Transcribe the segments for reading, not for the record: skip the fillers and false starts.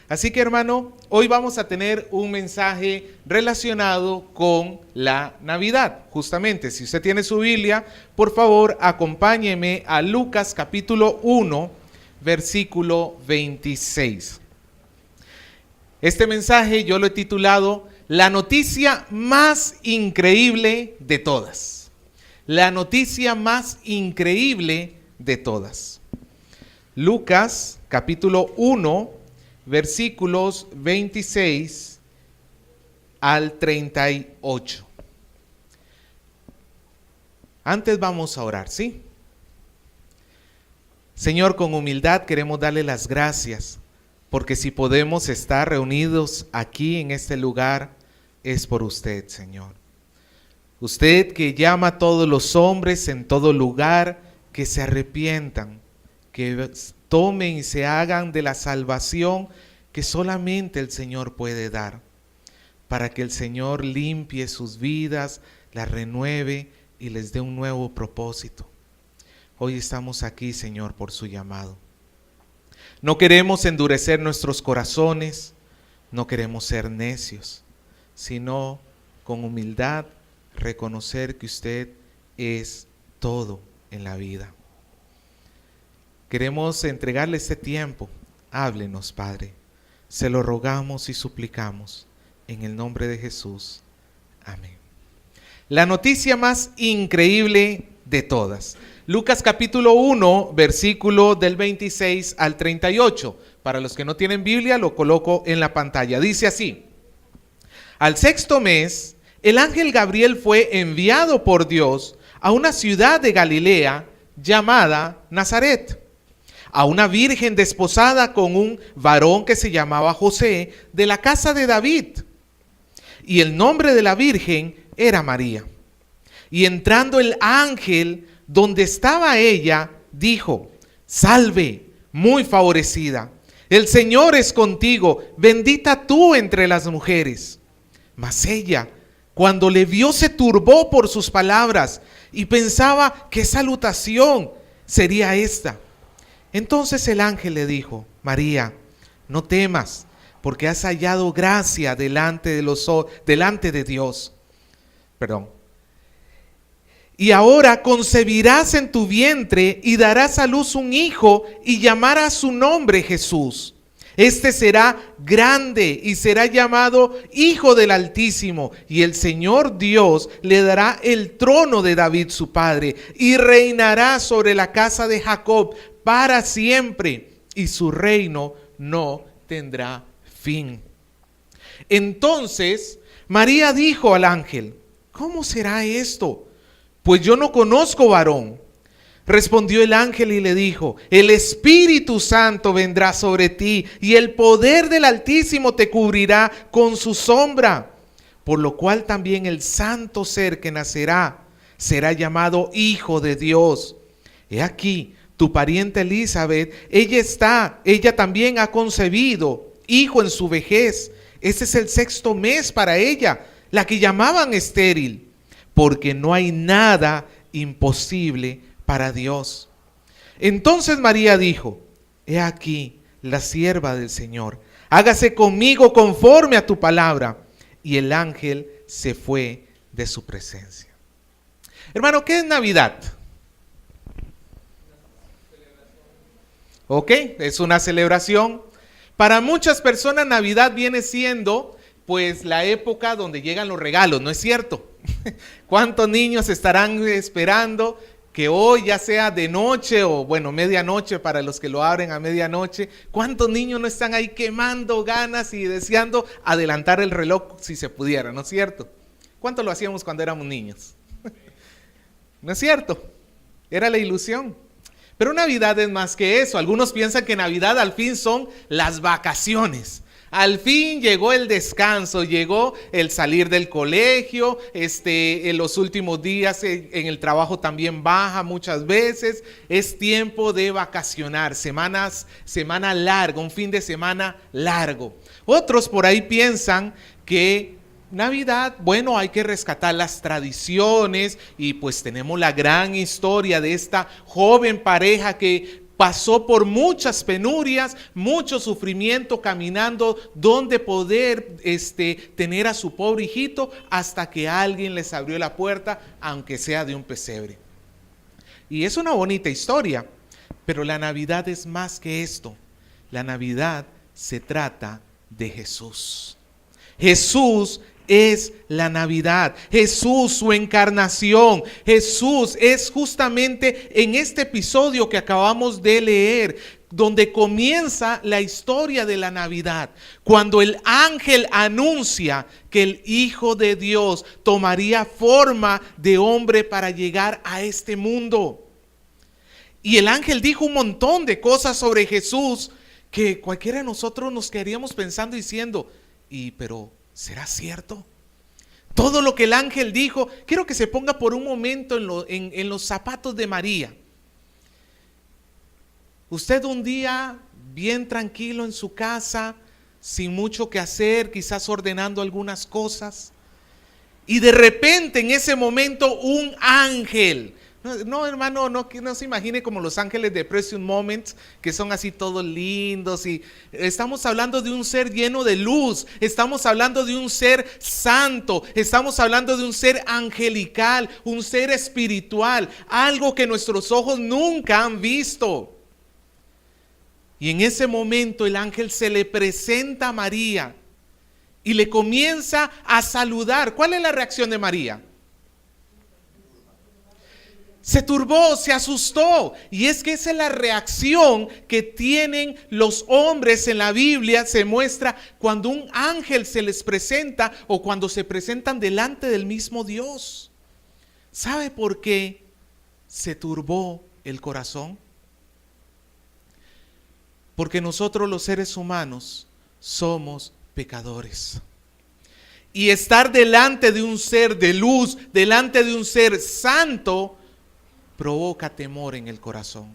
Así que, hermano, hoy vamos a tener un mensaje relacionado con la Navidad. Justamente, si usted tiene su Biblia, por favor, acompáñeme a Lucas capítulo 1, versículo 26. Este mensaje yo lo he titulado La noticia más increíble de todas. La noticia más increíble de todas. Lucas capítulo 1, versículos 26 al 38. Antes vamos a orar, ¿sí? Señor, con humildad queremos darle las gracias, porque si podemos estar reunidos aquí en este lugar, es por usted, Señor. Usted que llama a todos los hombres en todo lugar que se arrepientan, que tomen y se hagan de la salvación que solamente el Señor puede dar, para que el Señor limpie sus vidas, las renueve y les dé un nuevo propósito. Hoy estamos aquí, Señor, por su llamado. No queremos endurecer nuestros corazones, no queremos ser necios, sino con humildad reconocer que usted es todo en la vida. Queremos entregarle este tiempo. Háblenos, Padre. Se lo rogamos y suplicamos en el nombre de Jesús. Amén. La noticia más increíble de todas. Lucas capítulo 1, versículo del 26 al 38. Para los que no tienen Biblia, lo coloco en la pantalla. Dice así: Al sexto mes, el ángel Gabriel fue enviado por Dios a una ciudad de Galilea llamada Nazaret, a una virgen desposada con un varón que se llamaba José, de la casa de David. Y el nombre de la virgen era María. Y entrando el ángel donde estaba ella, dijo: Salve, muy favorecida, el Señor es contigo, bendita tú entre las mujeres. Mas ella, cuando le vio, se turbó por sus palabras y pensaba qué salutación sería esta. Entonces el ángel le dijo: María, no temas, porque has hallado gracia delante de Dios. Y ahora concebirás en tu vientre y darás a luz un hijo y llamarás su nombre Jesús. Este será grande y será llamado Hijo del Altísimo, y el Señor Dios le dará el trono de David su padre, y reinará sobre la casa de Jacob para siempre, y su reino no tendrá fin. Entonces María dijo al ángel: ¿Cómo será esto? Pues yo no conozco varón. Respondió el ángel y le dijo: El Espíritu Santo vendrá sobre ti, y el poder del Altísimo te cubrirá con su sombra. Por lo cual también el santo ser que nacerá será llamado Hijo de Dios. He aquí, tu pariente Elizabeth, ella también ha concebido hijo en su vejez. Este es el sexto mes para ella, la que llamaban estéril, porque no hay nada imposible para Dios. Entonces María dijo: He aquí la sierva del Señor, hágase conmigo conforme a tu palabra. Y el ángel se fue de su presencia. Hermano, ¿qué es Navidad? Ok, es una celebración. Para muchas personas Navidad viene siendo pues la época donde llegan los regalos, ¿no es cierto? ¿Cuántos niños estarán esperando que hoy, ya sea de noche o bueno, medianoche para los que lo abren a medianoche? ¿Cuántos niños no están ahí quemando ganas y deseando adelantar el reloj si se pudiera, ¿no es cierto? ¿Cuánto lo hacíamos cuando éramos niños? ¿No es cierto? Era la ilusión. Pero Navidad es más que eso. Algunos piensan que Navidad al fin son las vacaciones. Al fin llegó el descanso, llegó el salir del colegio, en los últimos días en el trabajo también baja muchas veces. Es tiempo de vacacionar, semana larga, un fin de semana largo. Otros por ahí piensan que Navidad, bueno, hay que rescatar las tradiciones y pues tenemos la gran historia de esta joven pareja que pasó por muchas penurias, mucho sufrimiento caminando donde poder tener a su pobre hijito, hasta que alguien les abrió la puerta, aunque sea de un pesebre. Y es una bonita historia, pero la Navidad es más que esto. La Navidad se trata de Jesús. Jesús es la Navidad, Jesús, su encarnación. Jesús es justamente en este episodio que acabamos de leer, donde comienza la historia de la Navidad, cuando el ángel anuncia que el Hijo de Dios tomaría forma de hombre para llegar a este mundo. Y el ángel dijo un montón de cosas sobre Jesús que cualquiera de nosotros nos quedaríamos pensando diciendo, pero ¿será cierto? Todo lo que el ángel dijo, quiero que se ponga por un momento en los zapatos de María. Usted un día bien tranquilo en su casa, sin mucho que hacer, quizás ordenando algunas cosas, y de repente en ese momento un ángel, no hermano, no se imagine como los ángeles de Precious Moments, que son así todos lindos, y estamos hablando de un ser lleno de luz, estamos hablando de un ser santo, estamos hablando de un ser angelical, un ser espiritual, algo que nuestros ojos nunca han visto. Y en ese momento el ángel se le presenta a María y le comienza a saludar. ¿Cuál es la reacción de María? Se turbó, se asustó. Y es que esa es la reacción que tienen los hombres en la Biblia. Se muestra cuando un ángel se les presenta o cuando se presentan delante del mismo Dios. ¿Sabe por qué se turbó el corazón? Porque nosotros los seres humanos somos pecadores. Y estar delante de un ser de luz, delante de un ser santo, provoca temor en el corazón.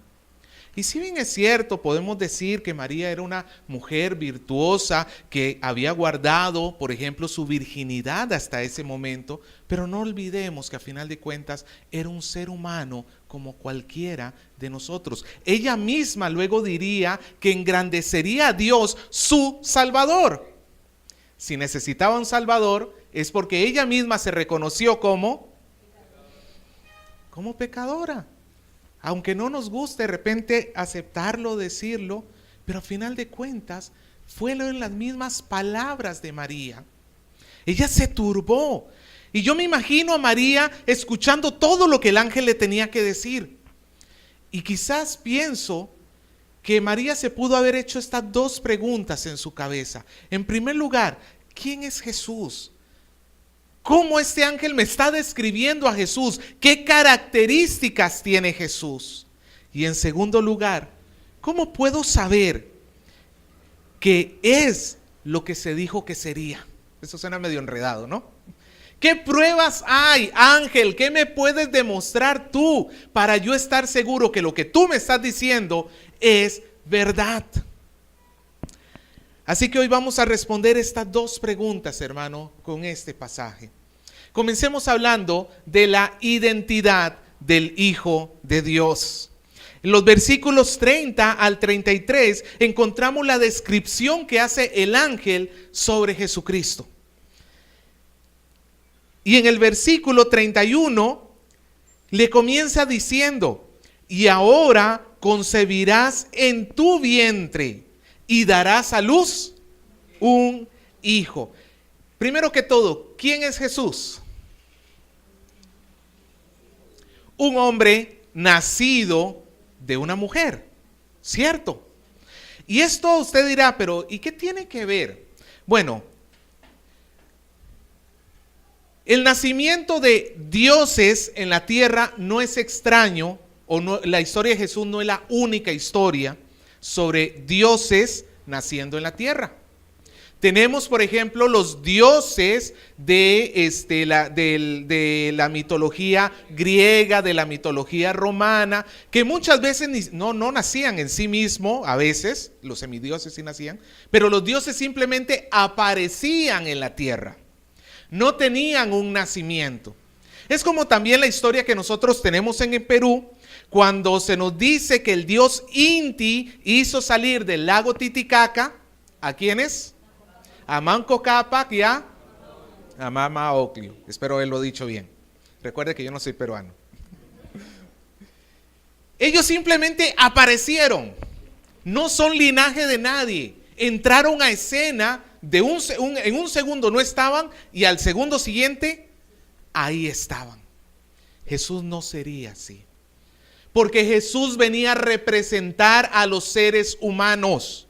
Y si bien es cierto, podemos decir que María era una mujer virtuosa que había guardado, por ejemplo, su virginidad hasta ese momento, pero no olvidemos que a final de cuentas era un ser humano como cualquiera de nosotros. Ella misma luego diría que engrandecería a Dios su Salvador. Si necesitaba un Salvador, es porque ella misma se reconoció como pecadora. Aunque no nos guste de repente aceptarlo, decirlo, pero a final de cuentas fueron las mismas palabras de María. Ella se turbó. Y yo me imagino a María escuchando todo lo que el ángel le tenía que decir. Y quizás pienso que María se pudo haber hecho estas dos preguntas en su cabeza. En primer lugar, ¿quién es Jesús? ¿Cómo este ángel me está describiendo a Jesús? ¿Qué características tiene Jesús? Y en segundo lugar, ¿cómo puedo saber que es lo que se dijo que sería? Eso suena medio enredado, ¿no? ¿Qué pruebas hay, ángel? ¿Qué me puedes demostrar tú para yo estar seguro que lo que tú me estás diciendo es verdad? Así que hoy vamos a responder estas dos preguntas, hermano, con este pasaje. Comencemos hablando de la identidad del Hijo de Dios. En los versículos 30 al 33 encontramos la descripción que hace el ángel sobre Jesucristo. Y en el versículo 31 le comienza diciendo: y ahora concebirás en tu vientre y darás a luz un hijo. Primero que todo, ¿quién es Jesús? Un hombre nacido de una mujer, ¿cierto? Y esto usted dirá, pero ¿y qué tiene que ver? Bueno, el nacimiento de dioses en la tierra no es extraño, o no, la historia de Jesús no es la única historia sobre dioses naciendo en la tierra. Tenemos, por ejemplo, los dioses de la mitología griega, de la mitología romana, que muchas veces no nacían en sí mismo, a veces, los semidioses sí nacían, pero los dioses simplemente aparecían en la tierra. No tenían un nacimiento. Es como también la historia que nosotros tenemos en el Perú, Cuando se nos dice que el dios Inti hizo salir del lago Titicaca, ¿a quiénes? A Manco Cápac y a Mama Oclio. Espero haberlo dicho bien. Recuerde que yo no soy peruano. Ellos simplemente aparecieron. No son linaje de nadie. Entraron a escena, en un segundo no estaban y al segundo siguiente ahí estaban. Jesús no sería así. Porque Jesús venía a representar a los seres humanos.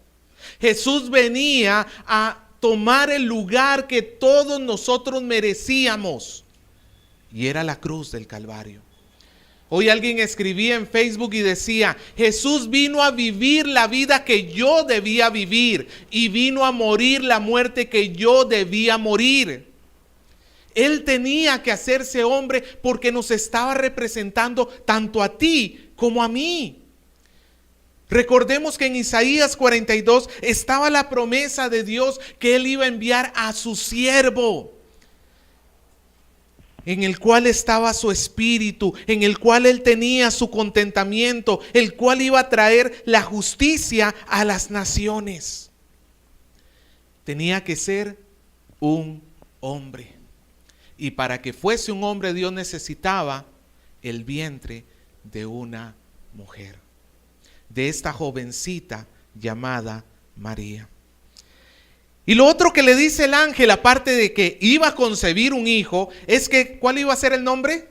Jesús venía a tomar el lugar que todos nosotros merecíamos. Y era la cruz del Calvario. Hoy alguien escribía en Facebook y decía, Jesús vino a vivir la vida que yo debía vivir y vino a morir la muerte que yo debía morir. Él tenía que hacerse hombre porque nos estaba representando tanto a ti como a mí. Recordemos que en Isaías 42 estaba la promesa de Dios que Él iba a enviar a su siervo, en el cual estaba su espíritu, en el cual Él tenía su contentamiento, el cual iba a traer la justicia a las naciones. Tenía que ser un hombre. Y para que fuese un hombre, Dios necesitaba el vientre de una mujer, de esta jovencita llamada María. Y lo otro que le dice el ángel, aparte de que iba a concebir un hijo, es que ¿cuál iba a ser el nombre? Jesús.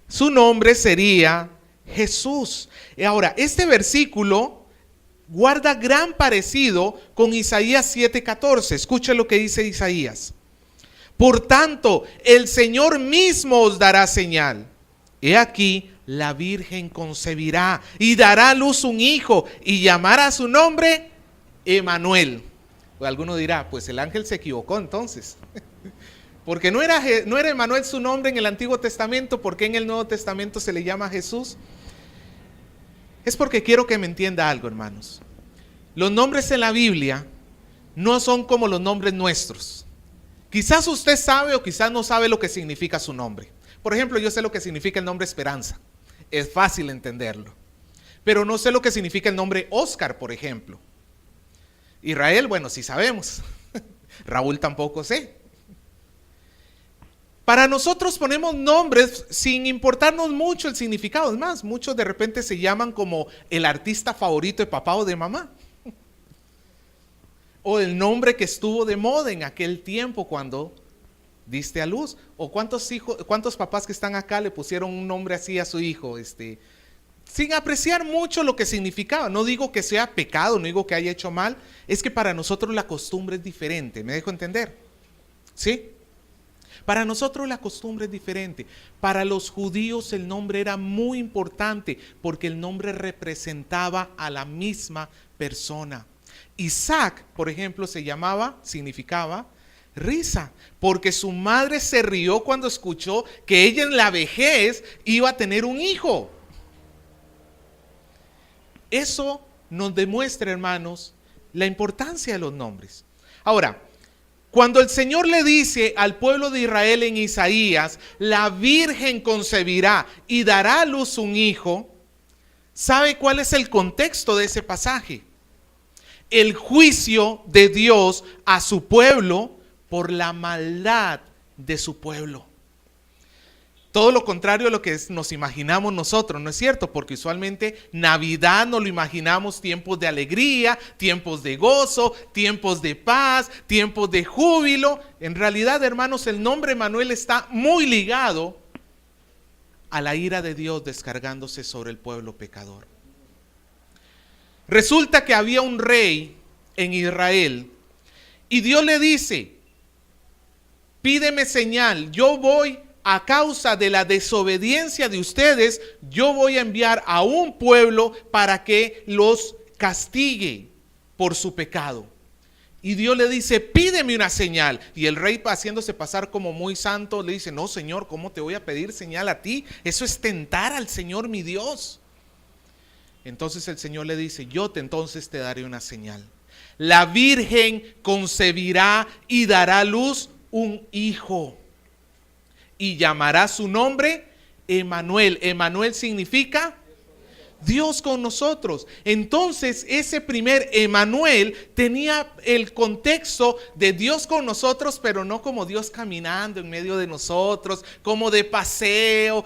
Su nombre sería Jesús. Y ahora, este versículo guarda gran parecido con Isaías 7:14. Escuche lo que dice Isaías. Por tanto, el Señor mismo os dará señal. He aquí, la Virgen concebirá y dará a luz un hijo y llamará su nombre Emanuel. Alguno dirá, pues el ángel se equivocó entonces. Porque no era Emanuel su nombre en el Antiguo Testamento, ¿por qué en el Nuevo Testamento se le llama Jesús? Es porque quiero que me entienda algo, hermanos. Los nombres en la Biblia no son como los nombres nuestros. Quizás usted sabe o quizás no sabe lo que significa su nombre. Por ejemplo, yo sé lo que significa el nombre Esperanza. Es fácil entenderlo. Pero no sé lo que significa el nombre Oscar, por ejemplo. Israel, bueno, sí sabemos. Raúl tampoco sé. Para nosotros ponemos nombres sin importarnos mucho el significado. Es más, muchos de repente se llaman como el artista favorito de papá o de mamá. O el nombre que estuvo de moda en aquel tiempo cuando diste a luz. O cuántos papás que están acá le pusieron un nombre así a su hijo, sin apreciar mucho lo que significaba. No digo que sea pecado, no digo que haya hecho mal, es que para nosotros la costumbre es diferente. ¿Me dejo entender? ¿Sí? Para nosotros la costumbre es diferente. Para los judíos el nombre era muy importante porque el nombre representaba a la misma persona. Isaac, por ejemplo, significaba risa, porque su madre se rió cuando escuchó que ella en la vejez iba a tener un hijo. Eso nos demuestra, hermanos, la importancia de los nombres. Ahora, cuando el Señor le dice al pueblo de Israel en Isaías, la Virgen concebirá y dará a luz un hijo, ¿sabe cuál es el contexto de ese pasaje? El juicio de Dios a su pueblo por la maldad de su pueblo. Todo lo contrario a lo que nos imaginamos nosotros, ¿no es cierto? Porque usualmente Navidad nos lo imaginamos tiempos de alegría, tiempos de gozo, tiempos de paz, tiempos de júbilo. En realidad, hermanos, el nombre Emanuel está muy ligado a la ira de Dios descargándose sobre el pueblo pecador. Resulta que había un rey en Israel y Dios le dice, pídeme señal, yo voy a causa de la desobediencia de ustedes, yo voy a enviar a un pueblo para que los castigue por su pecado. Y Dios le dice, pídeme una señal. Y el rey, haciéndose pasar como muy santo, le dice, no, Señor, ¿cómo te voy a pedir señal a ti? Eso es tentar al Señor mi Dios. Entonces el Señor le dice, entonces te daré una señal. La Virgen concebirá y dará a luz un hijo. Y llamará su nombre Emanuel. Emanuel significa Dios con nosotros. Entonces, ese primer Emanuel tenía el contexto de Dios con nosotros, pero no como Dios caminando en medio de nosotros, como de paseo,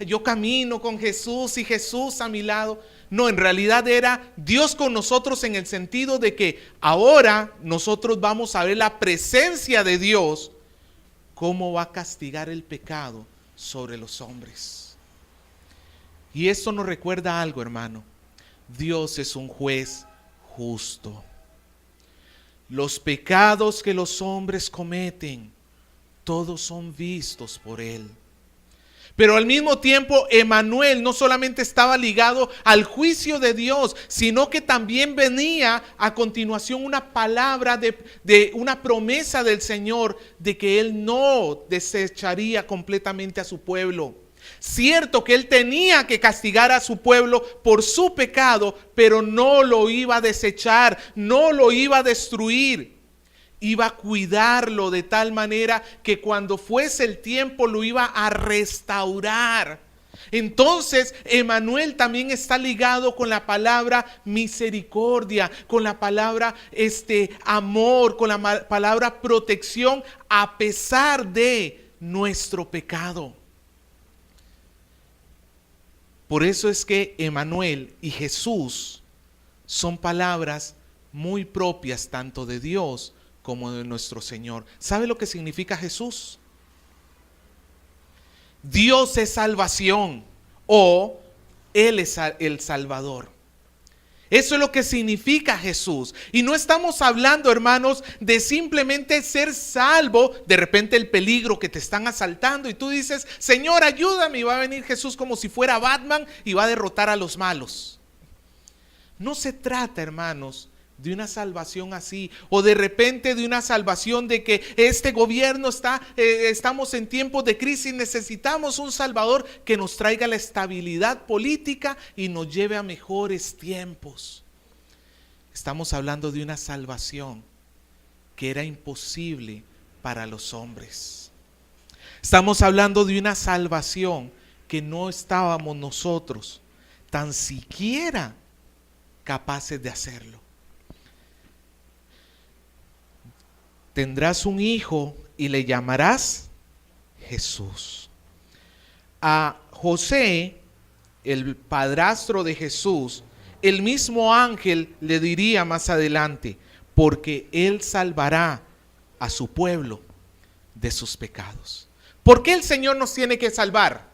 yo camino con Jesús y Jesús a mi lado. No, en realidad era Dios con nosotros en el sentido de que ahora nosotros vamos a ver la presencia de Dios, cómo va a castigar el pecado sobre los hombres. Y esto nos recuerda algo, hermano. Dios es un juez justo. Los pecados que los hombres cometen, todos son vistos por Él. Pero al mismo tiempo, Emanuel no solamente estaba ligado al juicio de Dios, sino que también venía a continuación una palabra de una promesa del Señor de que Él no desecharía completamente a su pueblo. Cierto que Él tenía que castigar a su pueblo por su pecado, pero no lo iba a desechar, no lo iba a destruir. Iba a cuidarlo de tal manera que cuando fuese el tiempo lo iba a restaurar. Entonces, Emanuel también está ligado con la palabra misericordia, con la palabra amor, con la palabra protección a pesar de nuestro pecado. Por eso es que Emanuel y Jesús son palabras muy propias tanto de Dios como de nuestro Señor. ¿Sabe lo que significa Jesús? Dios es salvación o Él es el Salvador. Eso es lo que significa Jesús. Y no estamos hablando, hermanos, de simplemente ser salvo. De repente el peligro que te están asaltando y tú dices, Señor, ayúdame. Y va a venir Jesús como si fuera Batman y va a derrotar a los malos. No se trata, hermanos, de una salvación así, o de repente de una salvación de que este gobierno estamos en tiempos de crisis, necesitamos un Salvador que nos traiga la estabilidad política y nos lleve a mejores tiempos. Estamos hablando de una salvación que era imposible para los hombres. Estamos hablando de una salvación que no estábamos nosotros tan siquiera capaces de hacerlo. Tendrás un hijo y le llamarás Jesús. A José, el padrastro de Jesús, el mismo ángel le diría más adelante, porque él salvará a su pueblo de sus pecados. ¿Por qué el Señor nos tiene que salvar?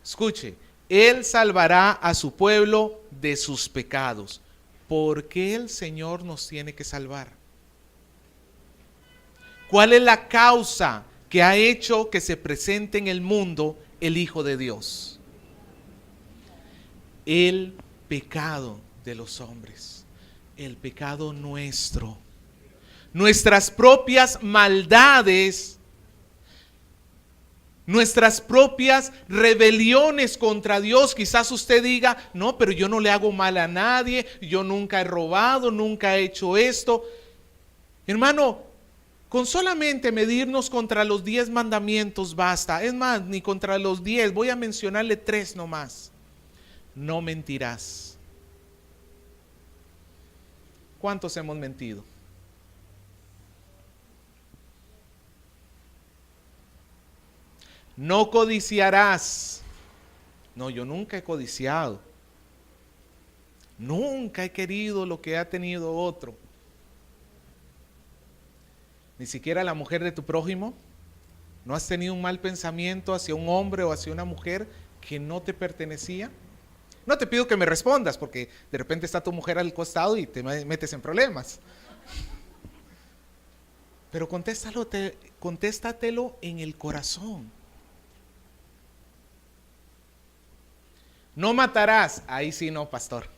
Escuche, Él salvará a su pueblo de sus pecados. ¿Por qué el Señor nos tiene que salvar? ¿Cuál es la causa que ha hecho que se presente en el mundo el Hijo de Dios? El pecado de los hombres, el pecado nuestro, nuestras propias maldades, nuestras propias rebeliones contra Dios. Quizás usted diga, no, pero yo no le hago mal a nadie, yo nunca he robado, nunca he hecho esto. Hermano, con solamente medirnos contra los 10 mandamientos basta. Es más, ni contra los 10, voy a mencionarle 3 nomás. No mentirás. ¿Cuántos hemos mentido? No codiciarás. No, yo nunca he codiciado. Nunca he querido lo que ha tenido otro. Ni siquiera la mujer de tu prójimo. ¿No has tenido un mal pensamiento hacia un hombre o hacia una mujer que no te pertenecía? No te pido que me respondas porque de repente está tu mujer al costado y te metes en problemas. Pero contéstatelo en el corazón. No matarás. Ahí sí no, pastor.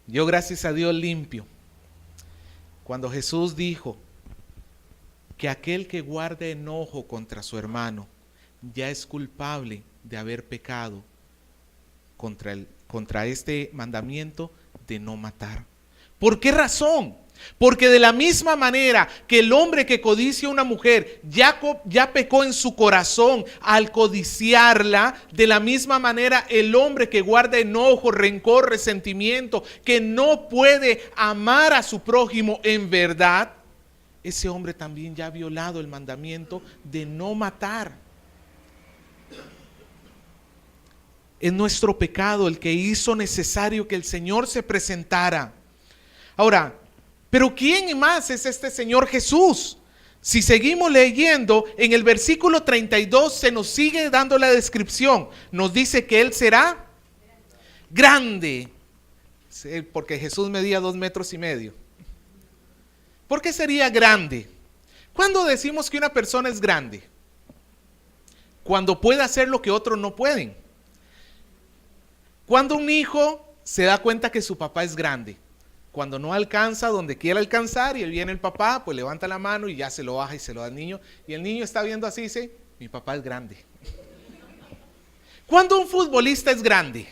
Yo gracias a Dios limpio. Cuando Jesús dijo que aquel que guarde enojo contra su hermano ya es culpable de haber pecado contra este mandamiento de no matar. ¿Por qué razón? Porque de la misma manera que el hombre que codicia a una mujer ya pecó en su corazón al codiciarla, de la misma manera el hombre que guarda enojo, rencor, resentimiento, que no puede amar a su prójimo en verdad, ese hombre también ya ha violado el mandamiento de no matar. Es nuestro pecado el que hizo necesario que el Señor se presentara. Ahora, ¿pero quién más es este Señor Jesús? Si seguimos leyendo, en el versículo 32 se nos sigue dando la descripción. Nos dice que Él será grande. Sí, porque Jesús medía 2,5 metros. ¿Por qué sería grande? ¿Cuándo decimos que una persona es grande? Cuando puede hacer lo que otros no pueden. Cuando un hijo se da cuenta que su papá es grande. Cuando no alcanza donde quiere alcanzar y viene el papá, pues levanta la mano y ya se lo baja y se lo da al niño. Y el niño está viendo así y dice, mi papá es grande. ¿Cuándo un futbolista es grande?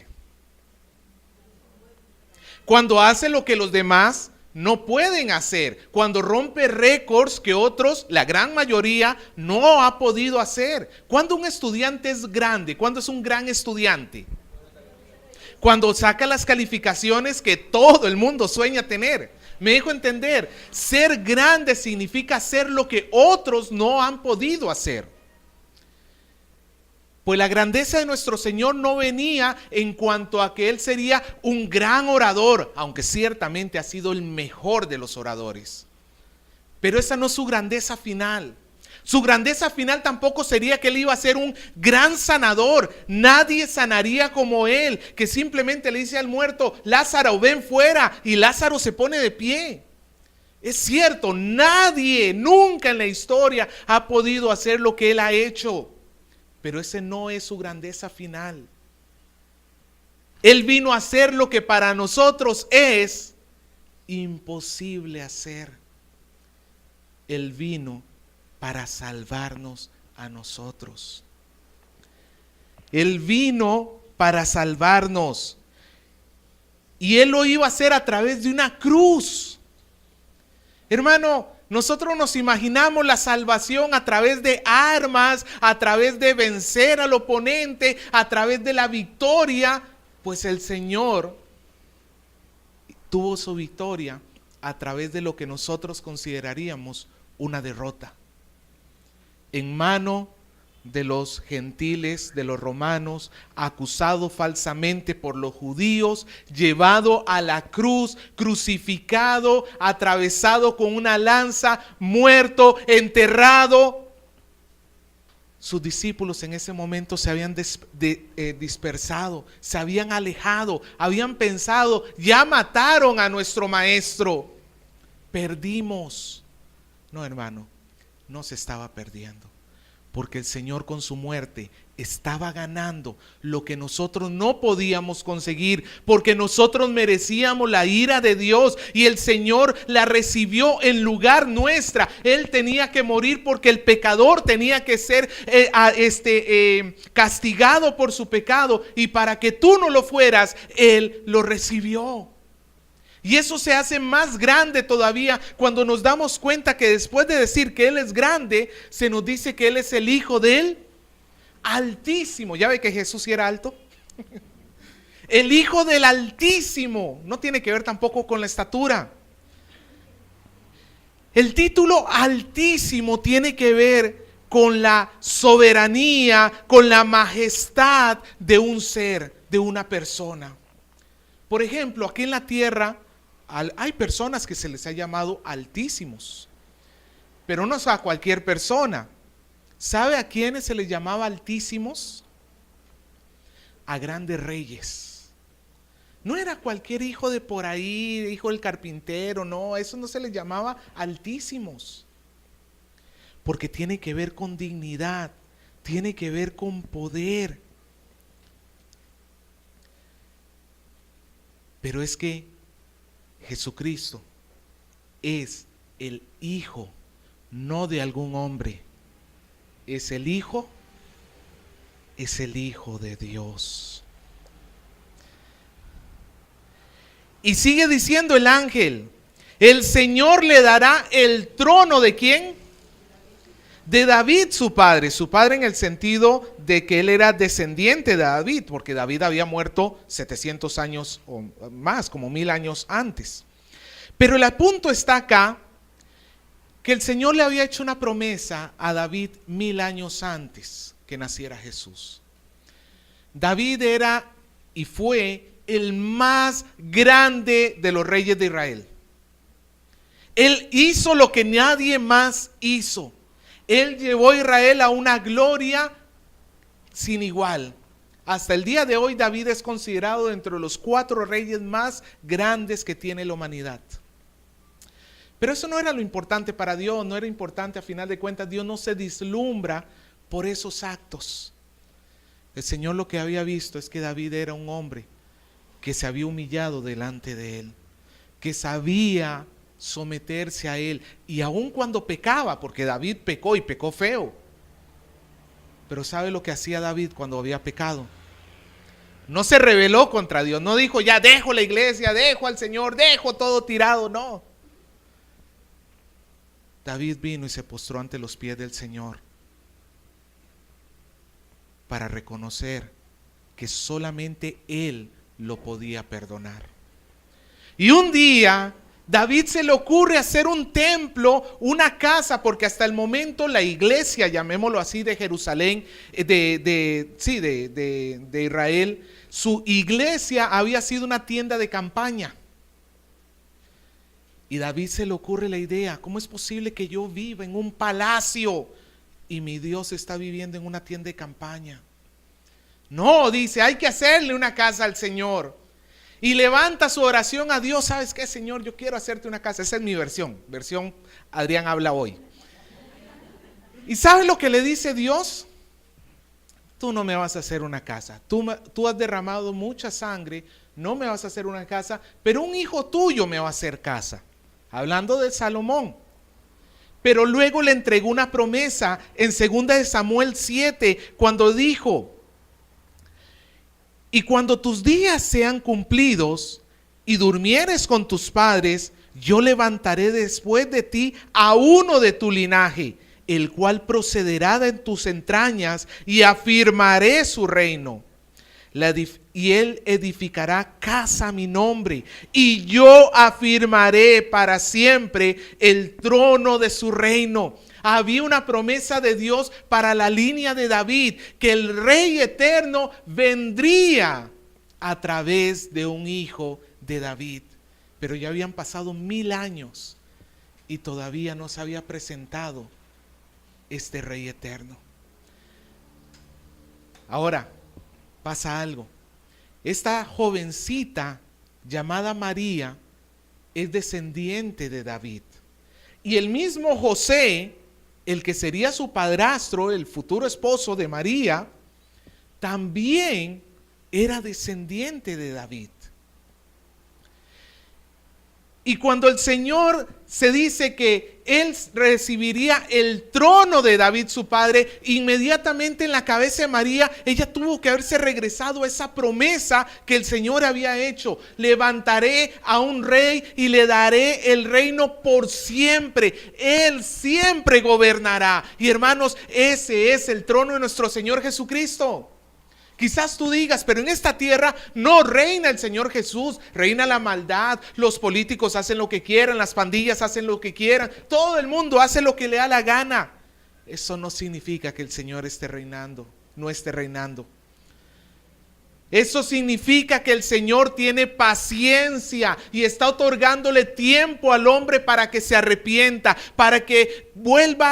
Cuando hace lo que los demás no pueden hacer. Cuando rompe récords que otros, la gran mayoría, no ha podido hacer. ¿Cuándo un estudiante es grande? ¿Cuándo es un gran estudiante? Cuando saca las calificaciones que todo el mundo sueña tener. Me dejo entender, ser grande significa hacer lo que otros no han podido hacer. Pues la grandeza de nuestro Señor no venía en cuanto a que Él sería un gran orador, aunque ciertamente ha sido el mejor de los oradores. Pero esa no es su grandeza final. Su grandeza final tampoco sería que Él iba a ser un gran sanador. Nadie sanaría como Él, que simplemente le dice al muerto, Lázaro, ven fuera, y Lázaro se pone de pie. Es cierto, nadie nunca en la historia ha podido hacer lo que Él ha hecho, pero ese no es su grandeza final. Él vino a hacer lo que para nosotros es imposible hacer. Él vino para salvarnos a nosotros. Él vino para salvarnos. Y Él lo iba a hacer a través de una cruz. Hermano, nosotros nos imaginamos la salvación a través de armas, a través de vencer al oponente, a través de la victoria. Pues el Señor tuvo su victoria a través de lo que nosotros consideraríamos una derrota. En mano de los gentiles, de los romanos, acusado falsamente por los judíos, llevado a la cruz, crucificado, atravesado con una lanza, muerto, enterrado. Sus discípulos en ese momento se habían dispersado, se habían alejado, habían pensado, ya mataron a nuestro maestro, perdimos. No, hermano, no se estaba perdiendo, porque el Señor con su muerte estaba ganando lo que nosotros no podíamos conseguir, porque nosotros merecíamos la ira de Dios y el Señor la recibió en lugar nuestra. Él tenía que morir porque el pecador tenía que ser castigado por su pecado, y para que tú no lo fueras, Él lo recibió. Y eso se hace más grande todavía cuando nos damos cuenta que después de decir que Él es grande, se nos dice que Él es el Hijo del Altísimo. ¿Ya ve que Jesús sí era alto? El Hijo del Altísimo. No tiene que ver tampoco con la estatura. El título Altísimo tiene que ver con la soberanía, con la majestad de un ser, de una persona. Por ejemplo, aquí en la tierra hay personas que se les ha llamado altísimos, pero no es a cualquier persona. ¿Sabe a quiénes se les llamaba altísimos? A grandes reyes. No era cualquier hijo de por ahí, hijo del carpintero, no, eso no se les llamaba altísimos, porque tiene que ver con dignidad, tiene que ver con poder. Pero es que Jesucristo es el Hijo, no de algún hombre. Es el Hijo de Dios. Y sigue diciendo el ángel, El Señor le dará el trono ¿de quién? De David su padre en el sentido de que él era descendiente de David, porque David había muerto 700 años o más, como 1000 años antes. Pero el punto está acá, que el Señor le había hecho una promesa a David 1000 años antes que naciera Jesús. David era y fue el más grande de los reyes de Israel. Él hizo lo que nadie más hizo. Él llevó a Israel a una gloria sin igual. Hasta el día de hoy David es considerado entre los 4 reyes más grandes que tiene la humanidad. Pero eso no era lo importante para Dios, no era importante a final de cuentas. Dios no se deslumbra por esos actos. El Señor lo que había visto es que David era un hombre que se había humillado delante de él, que sabía someterse a él, y aun cuando pecaba, porque David pecó y pecó feo. Pero ¿sabe lo que hacía David cuando había pecado? No se rebeló contra Dios, no dijo ya dejo la iglesia, dejo al Señor, dejo todo tirado, no. David vino y se postró ante los pies del Señor para reconocer que solamente Él lo podía perdonar. Y un día David se le ocurre hacer un templo, una casa, porque hasta el momento la iglesia, llamémoslo así, de Jerusalén, de Israel, su iglesia había sido una tienda de campaña. Y David se le ocurre la idea, ¿cómo es posible que yo viva en un palacio y mi Dios está viviendo en una tienda de campaña? No, dice, hay que hacerle una casa al Señor. Y levanta su oración a Dios. ¿Sabes qué, Señor? Yo quiero hacerte una casa. Esa es mi versión Adrián habla hoy. ¿Y sabes lo que le dice Dios? Tú no me vas a hacer una casa. Tú has derramado mucha sangre, no me vas a hacer una casa, pero un hijo tuyo me va a hacer casa. Hablando de Salomón. Pero luego le entregó una promesa en 2 Samuel 7, cuando dijo: y cuando tus días sean cumplidos y durmieres con tus padres, yo levantaré después de ti a uno de tu linaje, el cual procederá de tus entrañas, y afirmaré su reino. Y él edificará casa a mi nombre, y yo afirmaré para siempre el trono de su reino. Había una promesa de Dios para la línea de David, que el Rey eterno vendría a través de un hijo de David. Pero ya habían pasado 1000 años y todavía no se había presentado este Rey eterno. Ahora pasa algo. Esta jovencita llamada María es descendiente de David. Y el mismo José, el que sería su padrastro, el futuro esposo de María, también era descendiente de David. Y cuando el Señor se dice que Él recibiría el trono de David su padre, inmediatamente en la cabeza de María, ella tuvo que haberse regresado a esa promesa que el Señor había hecho. Levantaré a un rey y le daré el reino por siempre. Él siempre gobernará. Y hermanos, ese es el trono de nuestro Señor Jesucristo. Quizás tú digas, pero en esta tierra no reina el Señor Jesús, reina la maldad, los políticos hacen lo que quieran, las pandillas hacen lo que quieran, todo el mundo hace lo que le da la gana. Eso no significa que el Señor esté reinando, no esté reinando. Eso significa que el Señor tiene paciencia y está otorgándole tiempo al hombre para que se arrepienta, para que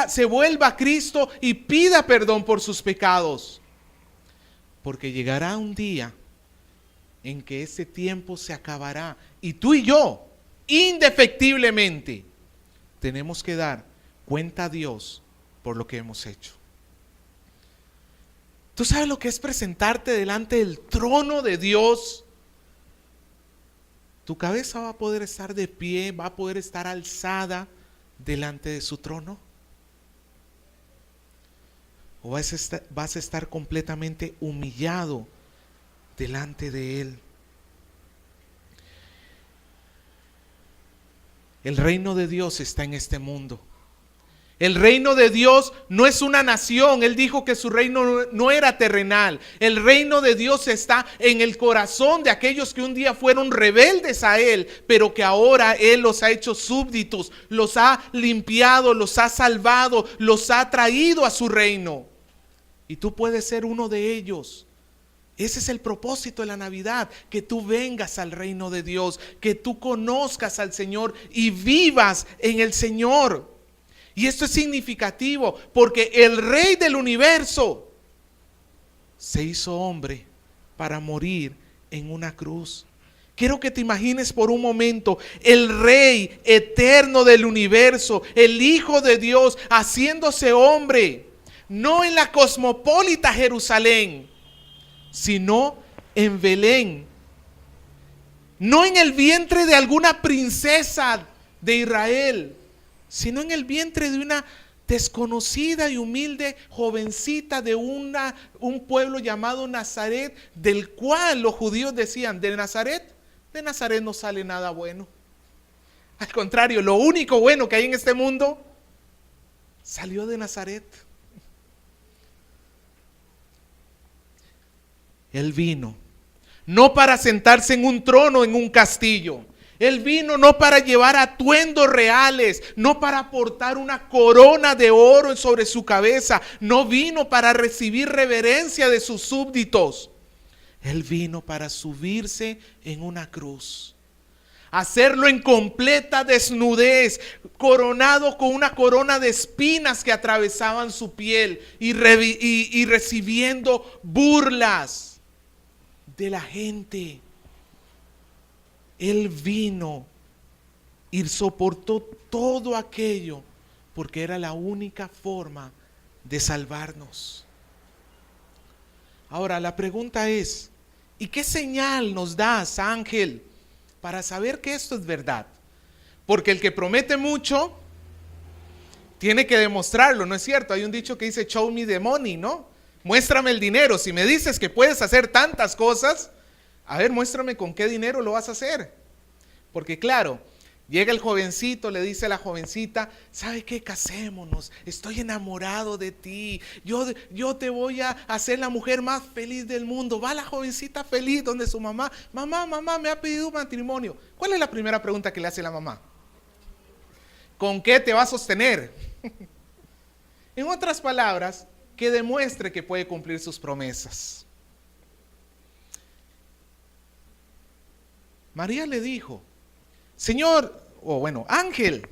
se vuelva a Cristo y pida perdón por sus pecados. Porque llegará un día en que ese tiempo se acabará y tú y yo, indefectiblemente, tenemos que dar cuenta a Dios por lo que hemos hecho. ¿Tú sabes lo que es presentarte delante del trono de Dios? Tu cabeza va a poder estar de pie, va a poder estar alzada delante de su trono. ¿O vas a estar completamente humillado delante de Él? El reino de Dios está en este mundo. El reino de Dios no es una nación. Él dijo que su reino no era terrenal. El reino de Dios está en el corazón de aquellos que un día fueron rebeldes a Él, pero que ahora Él los ha hecho súbditos, los ha limpiado, los ha salvado, los ha traído a su reino. Y tú puedes ser uno de ellos. Ese es el propósito de la Navidad, que tú vengas al reino de Dios, que tú conozcas al Señor y vivas en el Señor. Y esto es significativo porque el Rey del universo se hizo hombre para morir en una cruz. Quiero que te imagines por un momento el Rey eterno del universo, el Hijo de Dios, haciéndose hombre, no en la cosmopolita Jerusalén, sino en Belén, no en el vientre de alguna princesa de Israel, sino en el vientre de una desconocida y humilde jovencita de un pueblo llamado Nazaret, del cual los judíos decían: de Nazaret no sale nada bueno. Al contrario, lo único bueno que hay en este mundo salió de Nazaret. Él vino no para sentarse en un trono, en un castillo. Él vino no para llevar atuendos reales, no para portar una corona de oro sobre su cabeza, no vino para recibir reverencia de sus súbditos. Él vino para subirse en una cruz, hacerlo en completa desnudez, coronado con una corona de espinas que atravesaban su piel y recibiendo burlas de la gente. Él vino y soportó todo aquello porque era la única forma de salvarnos. Ahora la pregunta es: ¿y qué señal nos das, ángel, para saber que esto es verdad? Porque el que promete mucho tiene que demostrarlo, ¿no es cierto? Hay un dicho que dice: show me the money, ¿no? Muéstrame el dinero. Si me dices que puedes hacer tantas cosas, a ver, muéstrame con qué dinero lo vas a hacer. Porque claro, llega el jovencito, le dice a la jovencita: ¿sabe qué? Casémonos, estoy enamorado de ti, yo te voy a hacer la mujer más feliz del mundo. Va la jovencita feliz donde su mamá: mamá, me ha pedido un matrimonio. ¿Cuál es la primera pregunta que le hace la mamá? ¿Con qué te va a sostener? En otras palabras, que demuestre que puede cumplir sus promesas. María le dijo: Señor, ángel.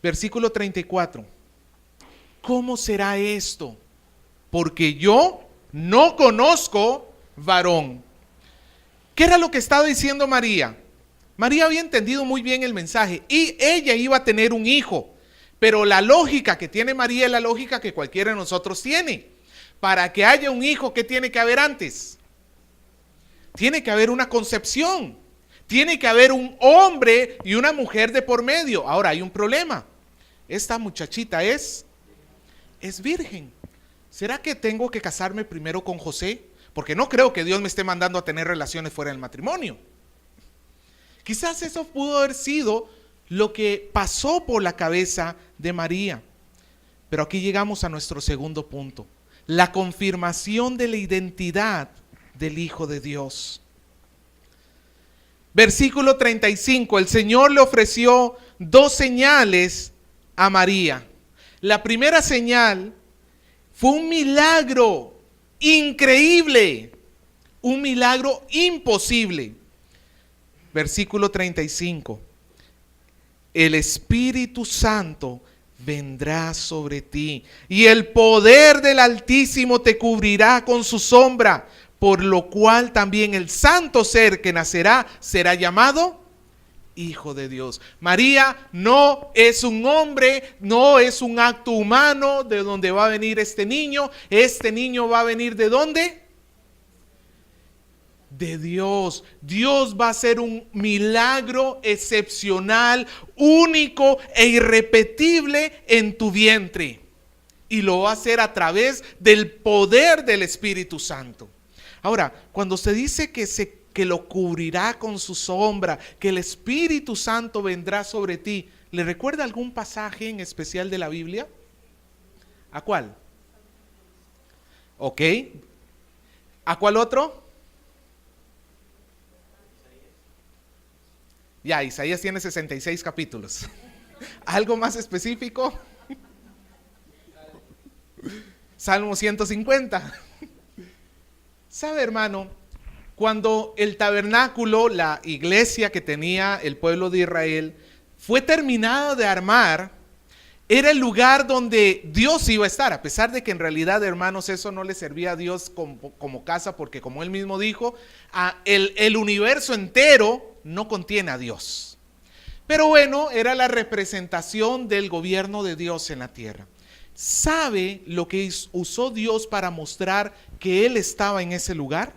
Versículo 34. ¿Cómo será esto? Porque yo no conozco varón. ¿Qué era lo que estaba diciendo María? María había entendido muy bien el mensaje y ella iba a tener un hijo. Pero la lógica que tiene María es la lógica que cualquiera de nosotros tiene. Para que haya un hijo, ¿qué tiene que haber antes? Tiene que haber una concepción. Tiene que haber un hombre y una mujer de por medio. Ahora hay un problema. Esta muchachita es virgen. ¿Será que tengo que casarme primero con José? Porque no creo que Dios me esté mandando a tener relaciones fuera del matrimonio. Quizás eso pudo haber sido lo que pasó por la cabeza de María. Pero aquí llegamos a nuestro segundo punto: la confirmación de la identidad del Hijo de Dios. Versículo 35, el Señor le ofreció dos señales a María. La primera señal fue un milagro increíble, un milagro imposible. Versículo 35, el Espíritu Santo vendrá sobre ti y el poder del Altísimo te cubrirá con su sombra, por lo cual también el santo ser que nacerá será llamado Hijo de Dios. María no es un hombre, no es un acto humano de donde va a venir este niño. Este niño va a venir ¿de dónde? De Dios. Dios va a hacer un milagro excepcional, único e irrepetible en tu vientre. Y lo va a hacer a través del poder del Espíritu Santo. Ahora, cuando se dice que se que lo cubrirá con su sombra, que el Espíritu Santo vendrá sobre ti. ¿Le recuerda algún pasaje en especial de la Biblia? ¿A cuál? Ok. ¿A cuál otro? Ya, Isaías tiene 66 capítulos. ¿Algo más específico? Salmo 150. ¿Sabe, hermano? Cuando el tabernáculo, la iglesia que tenía el pueblo de Israel, fue terminado de armar, era el lugar donde Dios iba a estar, a pesar de que en realidad, hermanos, eso no le servía a Dios como casa, porque como él mismo dijo, el universo entero no contiene a Dios. Pero bueno, era la representación del gobierno de Dios en la tierra. ¿Sabe lo que usó Dios para mostrar que Él estaba en ese lugar?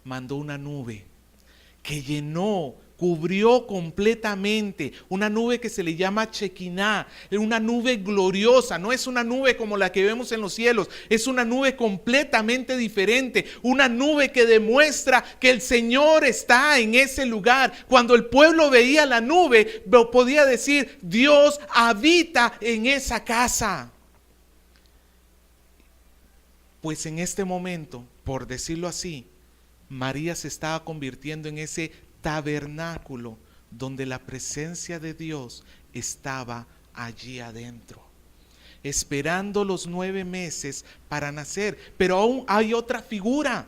Mandó una nube que llenó, cubrió completamente, una nube que se le llama Shekinah, una nube gloriosa, no es una nube como la que vemos en los cielos, es una nube completamente diferente, una nube que demuestra que el Señor está en ese lugar. Cuando el pueblo veía la nube, podía decir, Dios habita en esa casa. Pues en este momento, por decirlo así, María se estaba convirtiendo en ese tabernáculo donde la presencia de Dios estaba allí adentro, esperando los 9 meses para nacer. Pero aún hay otra figura.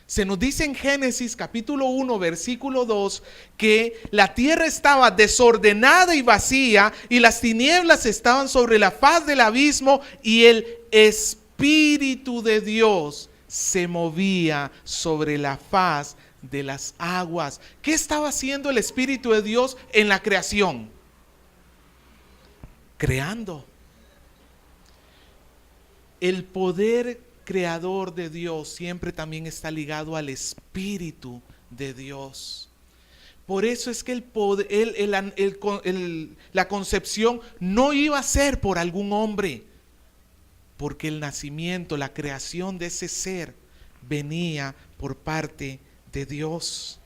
Se nos dice en Génesis capítulo 1 versículo 2 que la tierra estaba desordenada y vacía y las tinieblas estaban sobre la faz del abismo y el Espíritu de Dios se movía sobre la faz de las aguas. ¿Qué estaba haciendo el Espíritu de Dios en la creación? Creando. El poder creador de Dios siempre también está ligado al Espíritu de Dios. Por eso es que el poder, la concepción no iba a ser por algún hombre, porque el nacimiento, la creación de ese ser venía por parte de Dios.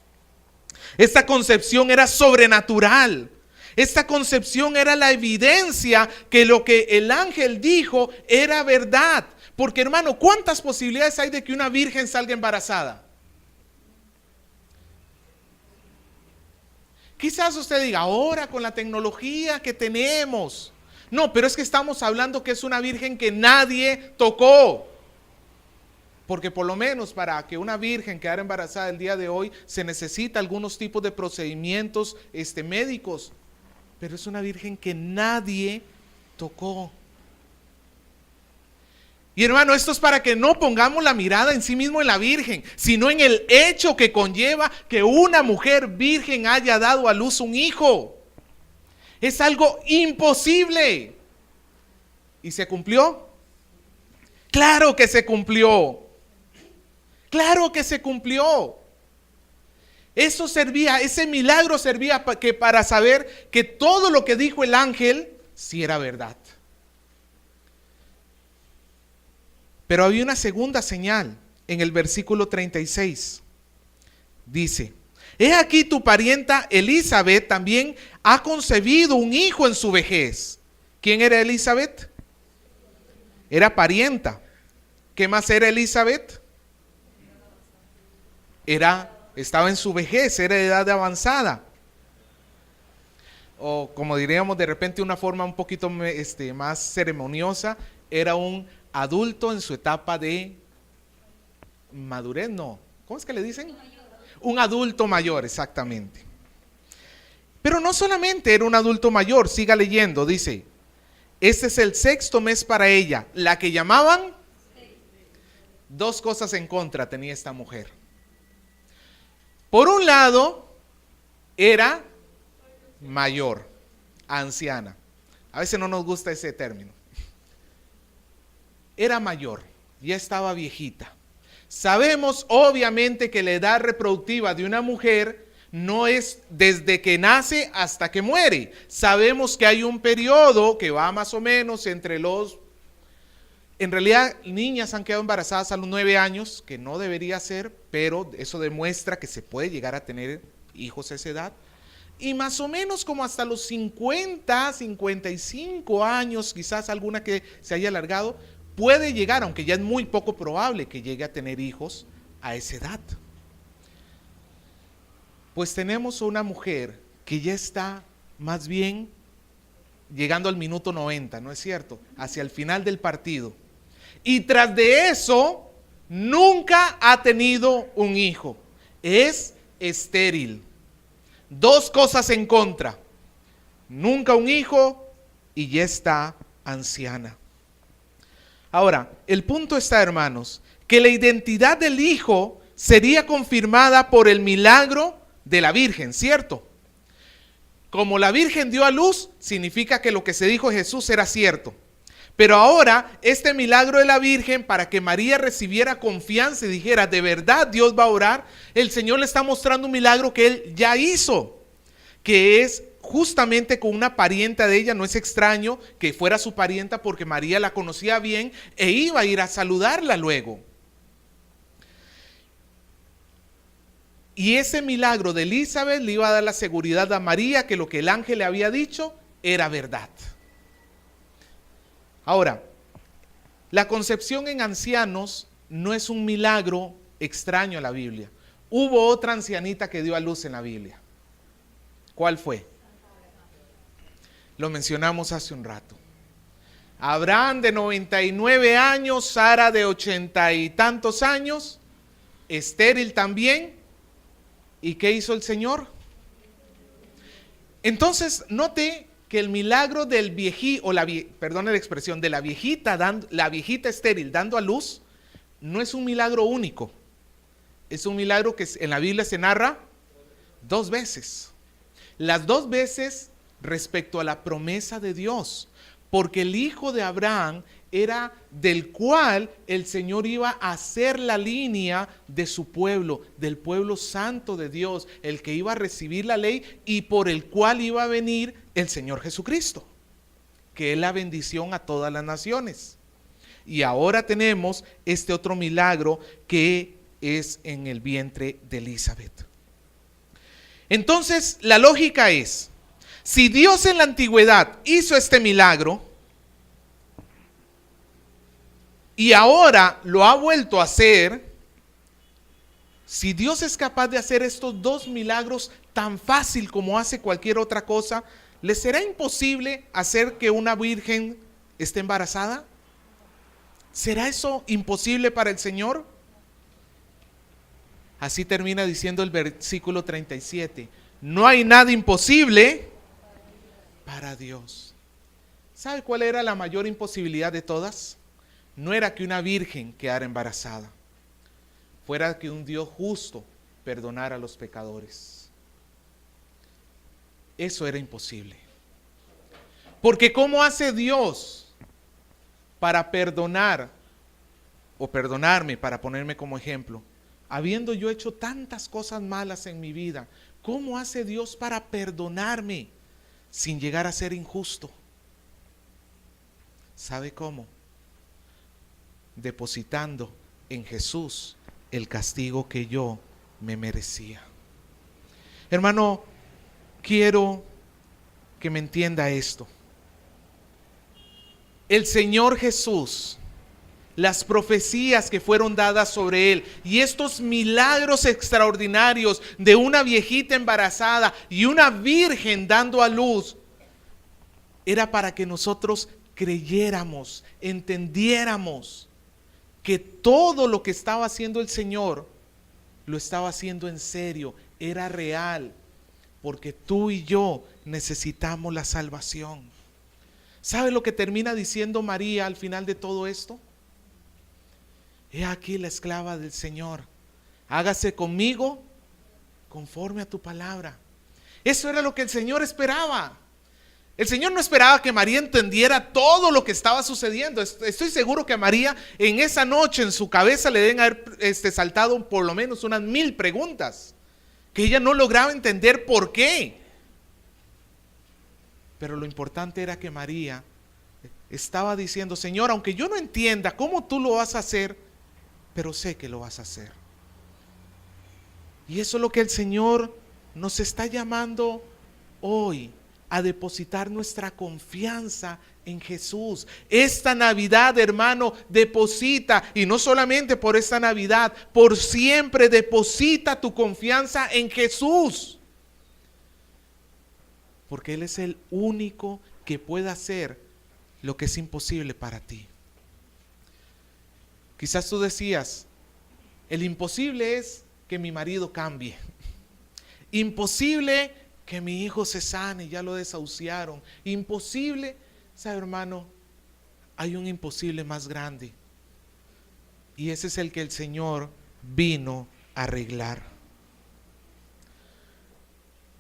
Esta concepción era sobrenatural. Esta concepción era la evidencia que lo que el ángel dijo era verdad. Porque, hermano, ¿cuántas posibilidades hay de que una virgen salga embarazada? Quizás usted diga, ahora con la tecnología que tenemos. No, pero es que estamos hablando que es una virgen que nadie tocó. Porque por lo menos para que una virgen quedara embarazada el día de hoy se necesita algunos tipos de procedimientos médicos. Pero es una virgen que nadie tocó. Y hermano, esto es para que no pongamos la mirada en sí mismo en la virgen, sino en el hecho que conlleva que una mujer virgen haya dado a luz un hijo. Es algo imposible. ¿Y se cumplió? Claro que se cumplió. Claro que se cumplió. Eso servía, ese milagro servía para saber que todo lo que dijo el ángel sí era verdad. Pero había una segunda señal en el versículo 36. Dice, he aquí tu parienta Elizabeth también ha concebido un hijo en su vejez. ¿Quién era Elizabeth? Era parienta. ¿Qué más era Elizabeth? Estaba en su vejez, era de edad avanzada. O como diríamos de repente una forma un poquito más ceremoniosa, era un adulto en su etapa de madurez, no. ¿Cómo es que le dicen? Un adulto mayor, exactamente. Pero no solamente era un adulto mayor, siga leyendo, dice, este es el 6º mes para ella, la que llamaban. 2 cosas en contra tenía esta mujer. Por un lado, era mayor, anciana. A veces no nos gusta ese término. Era mayor, ya estaba viejita. Sabemos obviamente que la edad reproductiva de una mujer no es desde que nace hasta que muere. Sabemos que hay un periodo que va más o menos entre los En realidad, niñas han quedado embarazadas a los 9 años, que no debería ser, pero eso demuestra que se puede llegar a tener hijos a esa edad. Y más o menos como hasta los 50, 55 años, quizás alguna que se haya alargado, puede llegar, aunque ya es muy poco probable que llegue a tener hijos a esa edad. Pues tenemos una mujer que ya está más bien llegando al minuto 90, ¿no es cierto? Hacia el final del partido. Y tras de eso, nunca ha tenido un hijo. Es estéril. 2 cosas en contra. Nunca un hijo y ya está anciana. Ahora, el punto está, hermanos, que la identidad del hijo sería confirmada por el milagro de la Virgen, ¿cierto? Como la Virgen dio a luz, significa que lo que se dijo de Jesús era cierto. Pero ahora, este milagro de la Virgen, para que María recibiera confianza y dijera, de verdad Dios va a orar, el Señor le está mostrando un milagro que Él ya hizo, que es justamente con una parienta de ella. No es extraño que fuera su parienta porque María la conocía bien e iba a ir a saludarla luego. Y ese milagro de Elizabeth le iba a dar la seguridad a María que lo que el ángel le había dicho era verdad. Ahora, la concepción en ancianos no es un milagro extraño a la Biblia. Hubo otra ancianita que dio a luz en la Biblia. ¿Cuál fue? Lo mencionamos hace un rato. Abraham de 99 años, Sara de 80 y tantos años, estéril también. ¿Y qué hizo el Señor? Entonces, note que el milagro del viejito, perdone la expresión, de la viejita estéril dando a luz, no es un milagro único. Es un milagro que en la Biblia se narra 2 veces. Las 2 veces respecto a la promesa de Dios, porque el hijo de Abraham era del cual el Señor iba a hacer la línea de su pueblo, del pueblo santo de Dios, el que iba a recibir la ley y por el cual iba a venir el Señor Jesucristo, que es la bendición a todas las naciones. Y ahora tenemos este otro milagro que es en el vientre de Elizabeth. Entonces, la lógica es, si Dios en la antigüedad hizo este milagro, y ahora lo ha vuelto a hacer, si Dios es capaz de hacer estos 2 milagros tan fácil como hace cualquier otra cosa, ¿le será imposible hacer que una virgen esté embarazada? ¿Será eso imposible para el Señor? Así termina diciendo el versículo 37. No hay nada imposible para Dios. ¿Sabe cuál era la mayor imposibilidad de todas? No era que una virgen quedara embarazada, fuera que un Dios justo perdonara a los pecadores. Eso era imposible. Porque ¿cómo hace Dios para perdonar o perdonarme, para ponerme como ejemplo? Habiendo yo hecho tantas cosas malas en mi vida, ¿cómo hace Dios para perdonarme sin llegar a ser injusto? ¿Sabe cómo? Depositando en Jesús el castigo que yo me merecía. Hermano, quiero que me entienda esto. El Señor Jesús, las profecías que fueron dadas sobre Él y estos milagros extraordinarios de una viejita embarazada y una virgen dando a luz, era para que nosotros creyéramos, entendiéramos que todo lo que estaba haciendo el Señor, lo estaba haciendo en serio, era real, porque tú y yo necesitamos la salvación. ¿Sabe lo que termina diciendo María al final de todo esto? He aquí la esclava del Señor, hágase conmigo conforme a tu palabra. Eso era lo que el Señor esperaba. El Señor no esperaba que María entendiera todo lo que estaba sucediendo. Estoy seguro que a María en esa noche en su cabeza le deben haber saltado por lo menos unas 1000 preguntas, que ella no lograba entender por qué. Pero lo importante era que María estaba diciendo, Señor, aunque yo no entienda cómo tú lo vas a hacer, pero sé que lo vas a hacer. Y eso es lo que el Señor nos está llamando hoy, a depositar nuestra confianza en Jesús. Esta Navidad, hermano, deposita, y no solamente por esta Navidad, por siempre deposita tu confianza en Jesús. Porque Él es el único que puede hacer lo que es imposible para ti. Quizás tú decías, el imposible es que mi marido cambie. Imposible que mi hijo se sane, ya lo desahuciaron. Imposible, ¿sabe, hermano? Hay un imposible más grande. Y ese es el que el Señor vino a arreglar.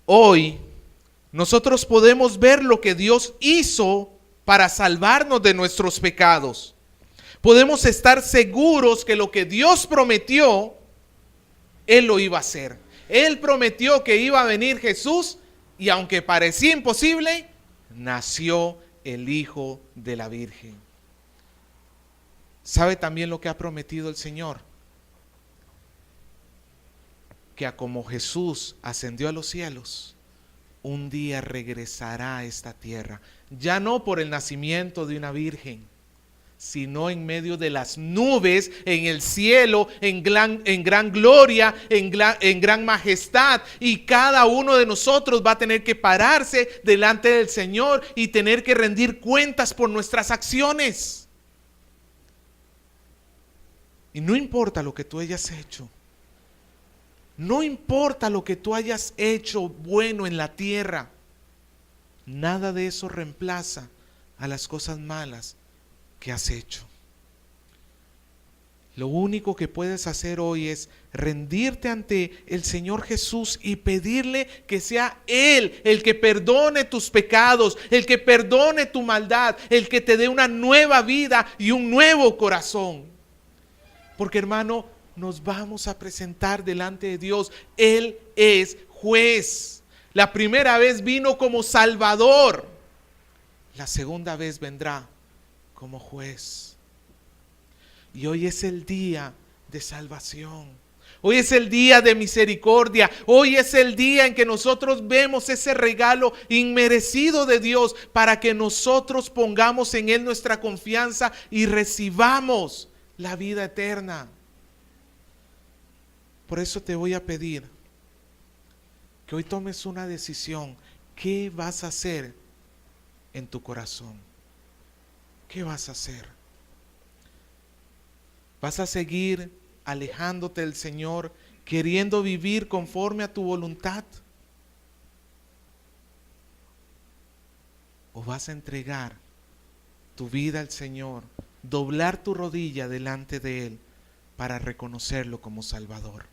Hoy nosotros podemos ver lo que Dios hizo para salvarnos de nuestros pecados. Podemos estar seguros que lo que Dios prometió, Él lo iba a hacer. Él prometió que iba a venir Jesús y aunque parecía imposible, nació el Hijo de la Virgen. ¿Sabe también lo que ha prometido el Señor? Que como Jesús ascendió a los cielos, un día regresará a esta tierra. Ya no por el nacimiento de una virgen, sino en medio de las nubes, en el cielo, en gran gloria, en gran majestad. Y cada uno de nosotros va a tener que pararse delante del Señor y tener que rendir cuentas por nuestras acciones. Y no importa lo que tú hayas hecho, no importa lo que tú hayas hecho bueno en la tierra, nada de eso reemplaza a las cosas malas que has hecho. Lo único que puedes hacer hoy es rendirte ante el Señor Jesús y pedirle que sea Él el que perdone tus pecados, el que perdone tu maldad, el que te dé una nueva vida y un nuevo corazón. Porque, hermano, nos vamos a presentar delante de Dios. Él es juez. La primera vez vino como Salvador. La segunda vez vendrá como juez. Y hoy es el día de salvación. Hoy es el día de misericordia. Hoy es el día en que nosotros vemos ese regalo inmerecido de Dios para que nosotros pongamos en Él nuestra confianza y recibamos la vida eterna. Por eso te voy a pedir que hoy tomes una decisión. ¿Qué vas a hacer en tu corazón? ¿Qué vas a hacer? ¿Vas a seguir alejándote del Señor, queriendo vivir conforme a tu voluntad? ¿O vas a entregar tu vida al Señor, doblar tu rodilla delante de Él para reconocerlo como Salvador?